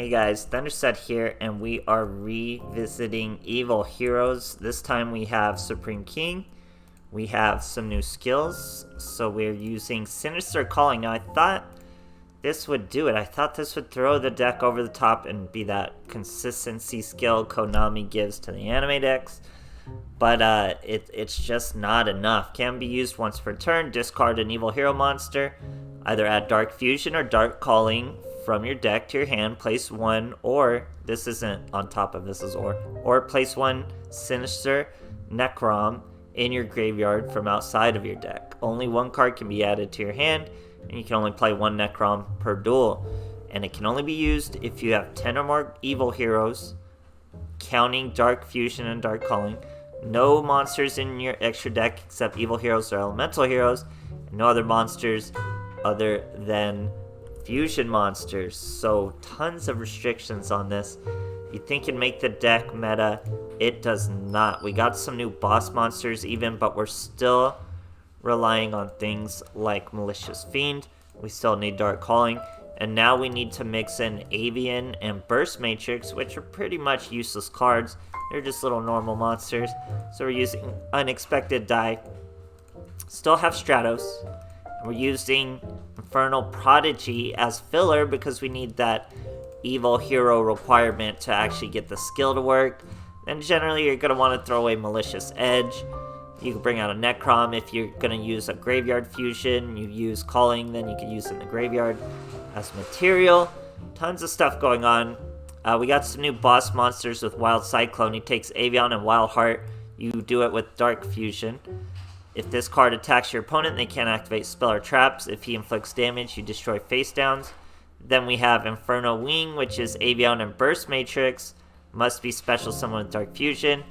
Hey guys, THUNDERSTUD here, and we are revisiting Evil Heroes. This time we have Supreme King. We have some new skills, so we're using Sinister Calling. Now I thought this would do it. I thought this would throw the deck over the top and be that consistency skill Konami gives to the anime decks. But it's just not enough. Can be used once per turn. Discard an Evil Hero monster. Either add Dark Fusion or Dark Calling from your deck to your hand. Place one, or this isn't on top of this is or place one Sinister Necrom in your graveyard from outside of your deck. Only one card can be added to your hand, and you can only play one Necrom per duel. And it can only be used if you have 10 or more Evil Heroes, counting Dark Fusion and Dark Calling. No monsters in your extra deck except Evil Heroes or Elemental Heroes, and no other monsters other than Fusion monsters. So tons of restrictions on this. You think it'd make the deck meta, it does not. We got some new boss monsters even, but we're still relying on things like Malicious Fiend. We still need Dark Calling, and now we need to mix in Avian and Burst Matrix, which are pretty much useless cards. They're just little normal monsters. So we're using Unexpected Die. Still have Stratos. We're using Infernal Prodigy as filler because we need that Evil Hero requirement to actually get the skill to work. Then generally you're going to want to throw away Malicious Edge. You can bring out a Necrom. If you're going to use a Graveyard Fusion, you use Calling, then you can use it in the graveyard as material. Tons of stuff going on. We got some new boss monsters with Wild Cyclone. He takes Avion and Wild Heart. You do it with Dark Fusion. If this card attacks your opponent, they can't activate spell or traps. If he inflicts damage, you destroy face downs. Then we have Inferno Wing, which is Avion and Burst Matrix. Must be special summon with Dark Fusion.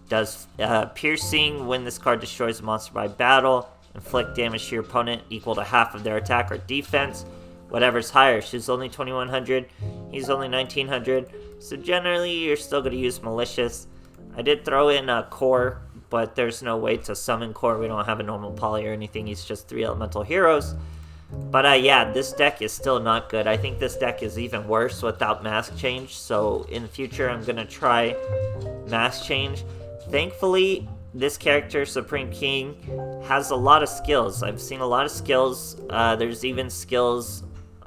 Does piercing when this card destroys a monster by battle. Inflict damage to your opponent equal to half of their attack or defense. Whatever's higher. She's only 2100. He's only 1900. So generally, you're still going to use Malicious. I did throw in a Core, but there's no way to summon Core. We don't have a normal poly or anything. He's just 3 elemental heroes. But yeah, this deck is still not good. I think this deck is even worse without Mask Change. So in the future, I'm going to try Mask Change. Thankfully, this character, Supreme King, has a lot of skills. I've seen a lot of skills. There's even skills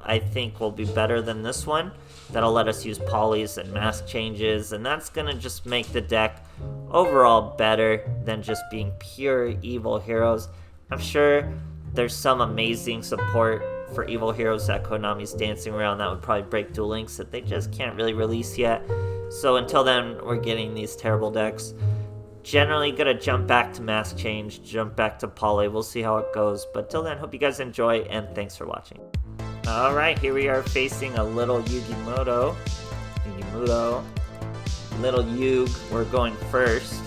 I think will be better than this one. That'll let us use polys and mask changes, and that's gonna just make the deck overall better than just being pure Evil Heroes. I'm sure there's some amazing support for Evil Heroes that Konami's dancing around that would probably break Duel Links that they just can't really release yet. So until then, we're getting these terrible decks. Generally gonna jump back to mask change, jump back to poly. We'll see how it goes. But till then, hope you guys enjoy, and thanks for watching. Alright, here we are facing a little Yugimoto. Little Yug, we're going first.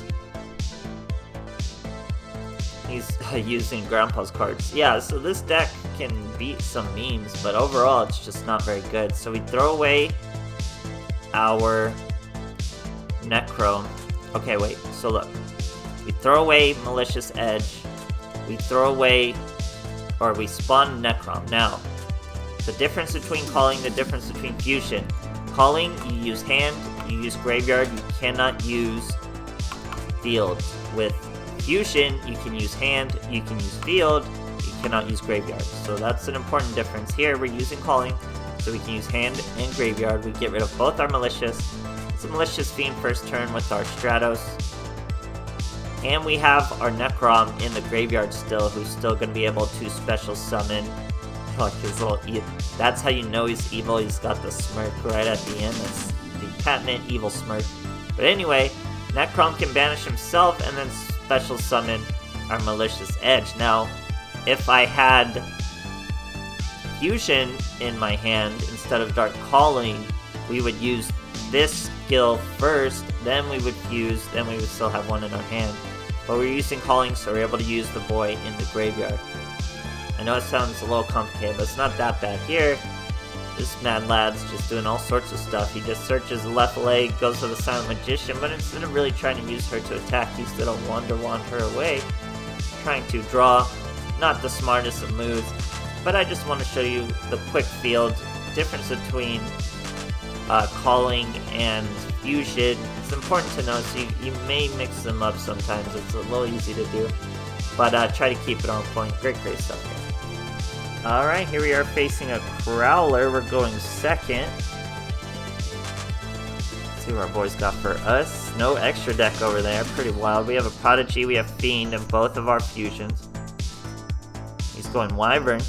He's using Grandpa's cards. Yeah, so this deck can beat some memes, but overall it's just not very good. So we throw away our Necrom. Okay, wait, so look. We throw away Malicious Edge. We throw away, or we spawn Necrom. Now, the difference between Calling, the difference between Fusion. Calling, you use hand, you use graveyard, you cannot use field. With Fusion, you can use hand, you can use field, you cannot use graveyard. So that's an important difference. Here, we're using Calling, so we can use hand and graveyard. We get rid of both our Malicious. It's a Malicious Fiend first turn with our Stratos. And we have our Necrom in the graveyard still, who's still going to be able to special summon. Like his little that's how you know he's evil. He's got the smirk right at the end. That's the patented evil smirk. But anyway, Necrom can banish himself and then special summon our Malicious Edge. Now, if I had Fusion in my hand instead of Dark Calling, we would use this skill first, then we would fuse, then we would still have one in our hand. But we're using Calling, so we're able to use the boy in the graveyard. I know it sounds a little complicated, but it's not that bad. Here, this mad lad's just doing all sorts of stuff. He just searches the left leg, goes for the Silent Magician, but instead of really trying to use her to attack, he's gonna Wonder Wand her away, trying to draw. Not the smartest of moves, but I just want to show you the quick field difference between calling and fusion. It's important to know, so you may mix them up sometimes. It's a little easy to do, but try to keep it on point. Great stuff, guys. Alright, here we are facing a Crowler. We're going second. Let's see what our boys got for us. No extra deck over there. Pretty wild. We have a Prodigy, we have Fiend, and both of our fusions. He's going Wyvern.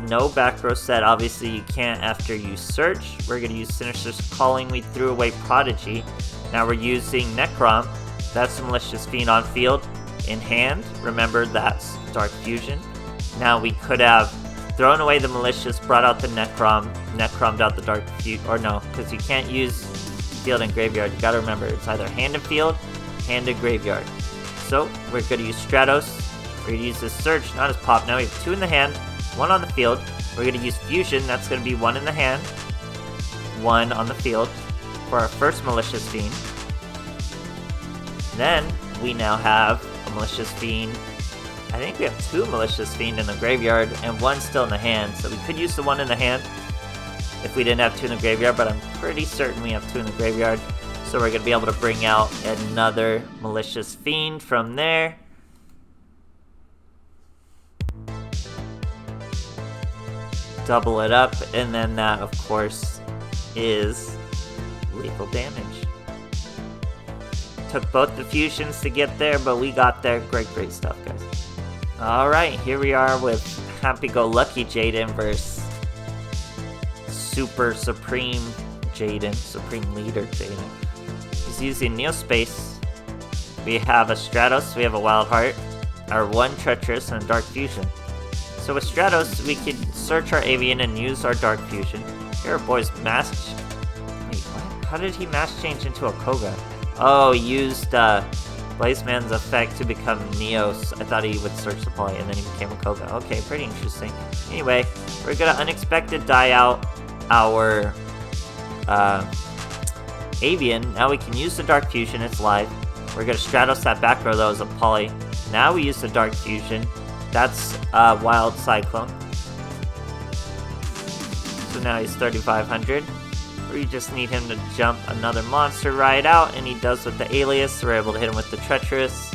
No back row set, obviously you can't after you search. We're going to use Sinister's Calling. We threw away Prodigy. Now we're using Necrom. That's Malicious Fiend on field. In hand, remember that's Dark Fusion. Now we could have thrown away the Malicious, brought out the Necrom, Necromed out the Dark Fusion, or no, because you can't use field and graveyard. You gotta remember, it's either hand and field, hand and graveyard. So we're going to use Stratos. We're going to use this search, not as pop. Now we have 2 in the hand, 1 on the field. We're going to use Fusion. That's going to be 1 in the hand, 1 on the field for our first Malicious Fiend. Then we now have a Malicious Fiend. I think we have 2 Malicious Fiend in the graveyard and 1 still in the hand. So we could use the 1 in the hand if we didn't have 2 in the graveyard, but I'm pretty certain we have 2 in the graveyard. So we're going to be able to bring out another Malicious Fiend from there. Double it up, and then that, of course, is lethal damage. Took both the fusions to get there, but we got there. Great stuff, guys. Alright, here we are with Happy-Go-Lucky Jaden versus Super Supreme Jaden, Supreme Leader Jaden. He's using Neospace. We have a Stratos, we have a Wild Heart, our 1 Treacherous, and a Dark Fusion. So with Stratos, we can search our Avian and use our Dark Fusion. Here our boys masked. Wait, what? How did he mask change into a Koga? Oh, he used Blazeman's effect to become Neos. I thought he would search the poly and then he became a Koga. Okay, pretty interesting. Anyway, we're gonna unexpected die out our Avian. Now we can use the Dark Fusion, it's live. We're gonna Stratos that back row though as a poly. Now we use the Dark Fusion. That's Wild Cyclone. So now he's 3,500. We just need him to jump another monster right out, and he does with the Alias. We're able to hit him with the Treacherous.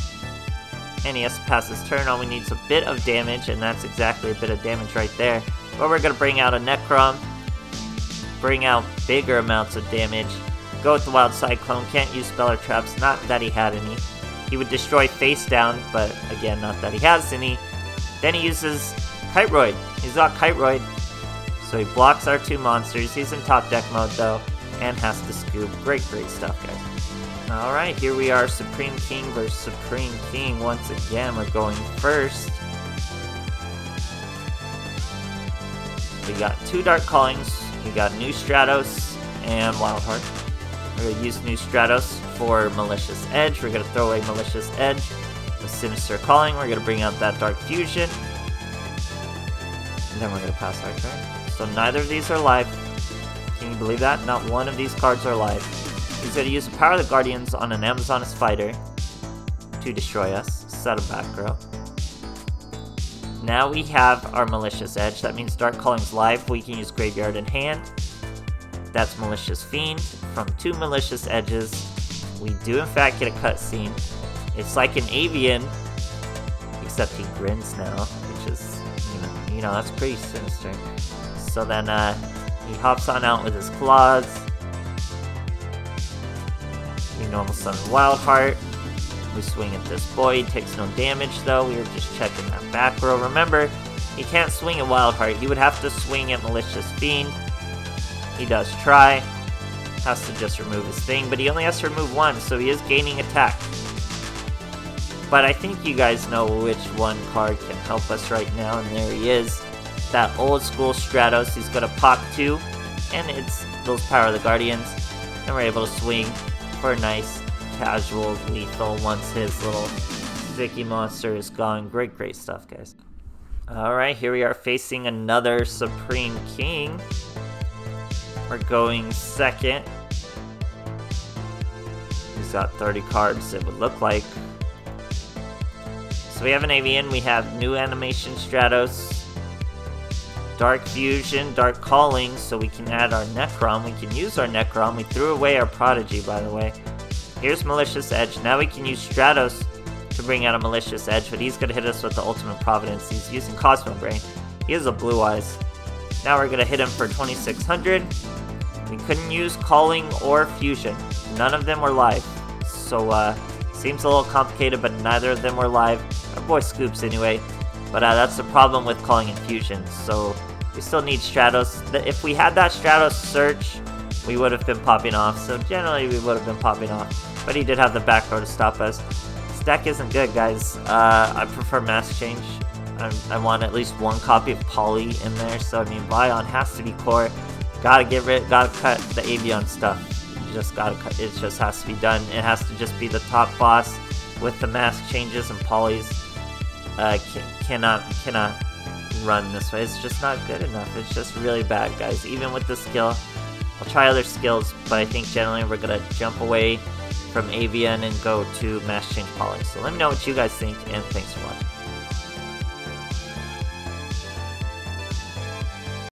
And he has to pass his turn. All we need is a bit of damage, and that's exactly a bit of damage right there. But we're going to bring out a Necrom. Bring out bigger amounts of damage. Go with the Wild Cyclone. Can't use Spell or Traps. Not that he had any. He would destroy face down, but again, not that he has any. Then he uses Kiteroid. He's got Kiteroid. So he blocks our 2 monsters. He's in top deck mode though, and has to scoop. Great stuff, guys. Alright, here we are, Supreme King versus Supreme King. Once again, we're going first. We got 2 Dark Callings. We got new Stratos and Wild Heart. We're going to use new Stratos for Malicious Edge. We're going to throw away Malicious Edge. With Sinister Calling, we're going to bring out that Dark Fusion. And then we're going to pass our turn. So neither of these are live. Can you believe that? Not one of these cards are live. He's going to use the Power of the Guardians on an Amazon Spider to destroy us. Set a back row. Now we have our Malicious Edge. That means Dark Calling's live. We can use Graveyard in hand. That's Malicious Fiend. From 2 Malicious Edges, we do in fact get a cutscene. It's like an Avian, except he grins now, which is, you know, that's pretty sinister. So then he hops on out with his claws. We normal summon Wild Heart. We swing at this boy. He takes no damage though. We were just checking that back row. Remember, he can't swing at Wild Heart. He would have to swing at Malicious Fiend. He does try. Has to just remove his thing, but he only has to remove 1, so he is gaining attack. But I think you guys know which one card can help us right now, and there he is. That old school Stratos. He's going to pop 2, and it's those Power of the Guardians. And we're able to swing for a nice, casual, lethal once his little sticky monster is gone. Great stuff, guys. Alright, here we are facing another Supreme King. We're going second. He's got 30 cards, it would look like. So we have an Avian, we have new animation Stratos, Dark Fusion, Dark Calling, so we can add our Necron. We can use our Necron. We threw away our Prodigy, by the way. Here's Malicious Edge. Now we can use Stratos to bring out a Malicious Edge, but he's gonna hit us with the Ultimate Providence. He's using Cosmo Brain. He has a Blue Eyes. Now we're gonna hit him for 2600. We couldn't use Calling or Fusion. None of them were live. So, seems a little complicated, but neither of them were live. Our boy Scoops anyway. But that's the problem with Calling and Fusion. So, we still need Stratos. If we had that Stratos search, we would have been popping off. So generally we would have been popping off. But he did have the back row to stop us. This deck isn't good, guys. I prefer Mask Change. I want at least one copy of Poly in there. So I mean, Vion has to be core. Gotta cut the Avion stuff. You just gotta cut. It just has to be done. It has to just be the top boss with the mask changes and Polys. Cannot run this way. It's just not good enough. It's just really bad, guys. Even with the skill, I'll try other skills, but I think generally we're gonna jump away from Avian and go to Mask Change Poly. So let me know what you guys think, and thanks for watching.